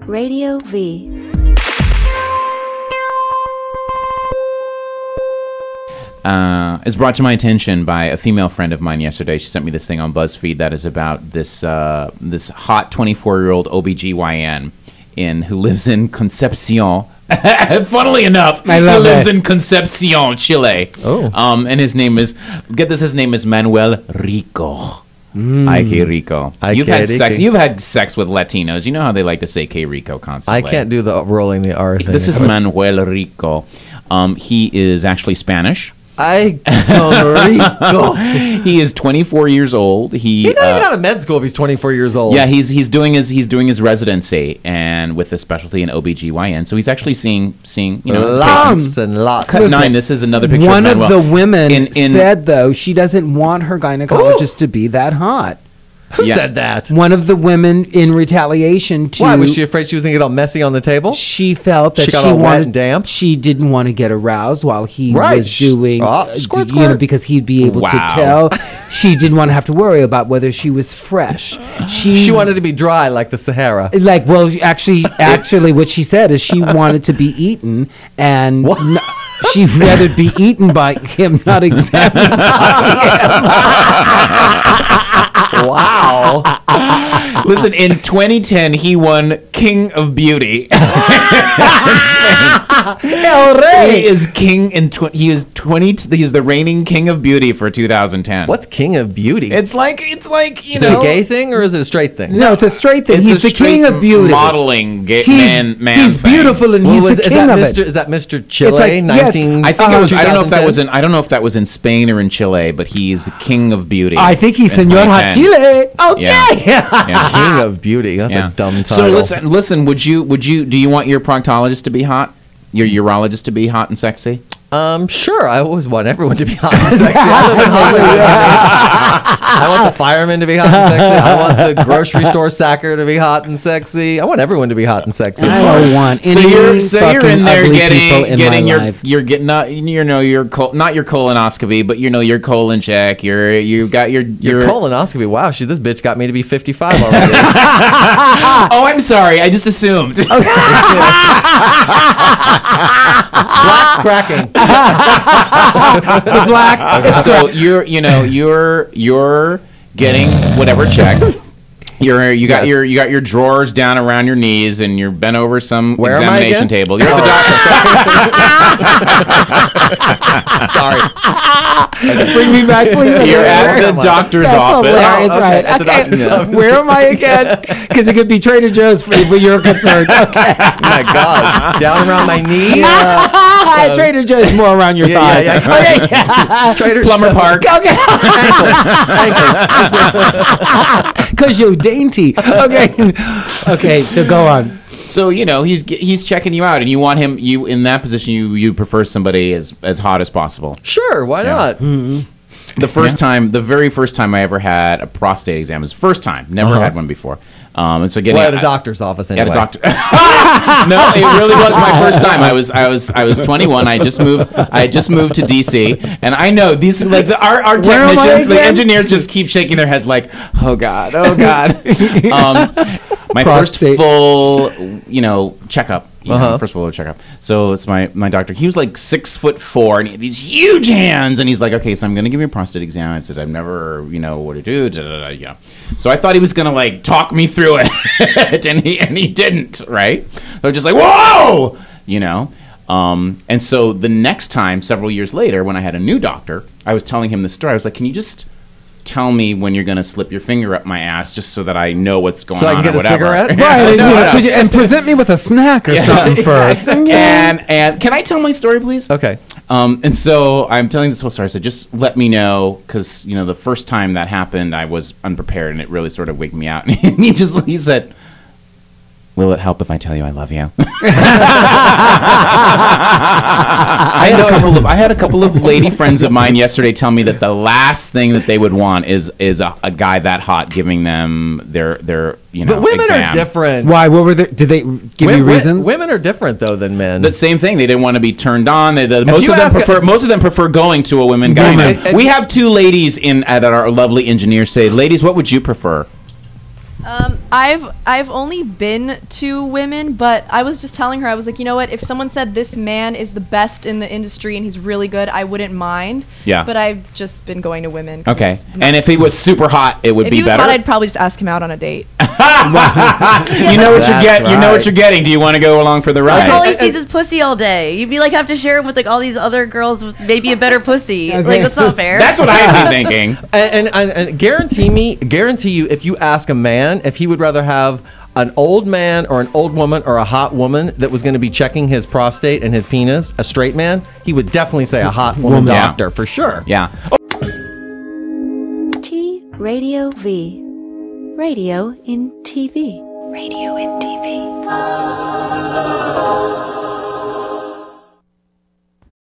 Radio V. Is brought to my attention by a female friend of mine yesterday. She sent me this thing on BuzzFeed that is about this this hot 24-year-old OBGYN who lives in Concepcion. Funnily enough, he lives in Concepcion, Chile. Oh. And his name is, get this, his name is Manuel Rico. Ay, Rico. You've had sex with Latinos. You know how they like to say que Rico constantly. I can't do the rolling the R thing. This is Manuel Rico. He is actually Spanish. Ay, Rico. He is 24 years old. He's not even out of med school if he's 24 years old. Yeah, he's doing his residency and with a specialty in OBGYN. So he's actually seeing lots and lots. Cut 9. This is another picture. One of the women said though she doesn't want her gynecologist to be that hot. Who said that? One of the women in retaliation to... Why? Was she afraid she was going to get all messy on the table? She felt that she got all wet and damp? She didn't want to get aroused while he was doing... Squirt. Because he'd be able to tell. She didn't want to have to worry about whether she was fresh. She wanted to be dry like the Sahara. Like, well, actually what she said is she wanted to be eaten and... She'd rather be eaten by him, not examined by him. Wow. Listen, in 2010, he won King of Beauty. El Rey. He is king he is the reigning King of Beauty for 2010. What's King of Beauty? It's like you know. Is it a gay thing or is it a straight thing? No, it's a straight thing. He's the King of Beauty. Modeling man. He's beautiful and he's the king of it. Is that Mr. Chile? I think it was. I don't know if that was in. I don't know if that was in Spain or in Chile, but he's the King of Beauty. I think he's Señor Chile. Okay. Yeah. King of Beauty. That's a dumb title. So listen. Do you want your proctologist to be hot? Your urologist to be hot and sexy? Sure. I always want everyone to be hot and sexy. I want the fireman to be hot and sexy. I want the grocery store sacker to be hot and sexy. I want everyone to be hot and sexy. I don't want any you're in there getting your not your colonoscopy, but your colon check. You got your colonoscopy. Wow, this bitch got me to be 55 already. Oh, I'm sorry. I just assumed. Black's cracking. The black. Okay, so you're getting whatever check. You got your drawers down around your knees and you're bent over some examination table. You're at the doctor. Sorry. Bring me back, please. You're at the doctor's office. That's right. At the doctor's office. Where am I again? Because it could be Trader Joe's for you, but you're concerned. Okay. Oh my God. Down around my knees. Trader Joe's more around your thighs. Trader Plumber Park. Okay. Ankles. Because you're dainty. Okay, so go on. So he's checking you out, and you want him. You in that position, you prefer somebody as hot as possible. Sure, why not? Mm-hmm. The very first time I ever had a prostate exam was first time. Never had one before. And so at a doctor's office anyway. At a doctor. No, it really was my first time. I was 21. I just moved to DC, and I know these our technicians, the engineers just keep shaking their heads like, oh God. My first full checkup. First full checkup. So it's my doctor. He was like 6'4", and he had these huge hands, and he's like, okay, so I'm going to give you a prostate exam. I said, I've never what to do. So I thought he was going to talk me through it, and he didn't. Right? So I was just like, whoa, And so the next time, several years later, when I had a new doctor, I was telling him the story. I was like, can you just tell me when you're going to slip your finger up my ass just so that I know what's going on. So I can get a cigarette? Right. And present me with a snack or something first. And can I tell my story, please? Okay. And so I'm telling this whole story. So just let me know, because, the first time that happened, I was unprepared, and it really sort of wigged me out. And he said, will it help if I tell you I love you? I had a couple of lady friends of mine yesterday tell me that the last thing that they would want is a guy that hot giving them their But women exam. are different. Why? What were did they give you reasons? Women are different though than men. The same thing. They didn't want to be turned on. Most of them prefer going to a women gyno. We have two ladies that are lovely engineers. Say, ladies, what would you prefer? I've only been to women, but I was just telling her, I was like, you know what? If someone said this man is the best in the industry and he's really good, I wouldn't mind. Yeah. But I've just been going to women. Okay. And if he was super hot, it would if be he was better. hot, I'd probably just ask him out on a date. You know what you get. You know what you're getting. Do you want to go along for the ride? All he sees is pussy all day. You'd be like, have to share him with like all these other girls with maybe a better pussy. Okay. Like, that's not fair. That's what I'd be thinking. And guarantee you, if you ask a man if he would rather have an old man or an old woman or a hot woman that was going to be checking his prostate and his penis, a straight man, he would definitely say a hot woman doctor for sure. Yeah. T Radio V. Radio in TV. Radio in TV.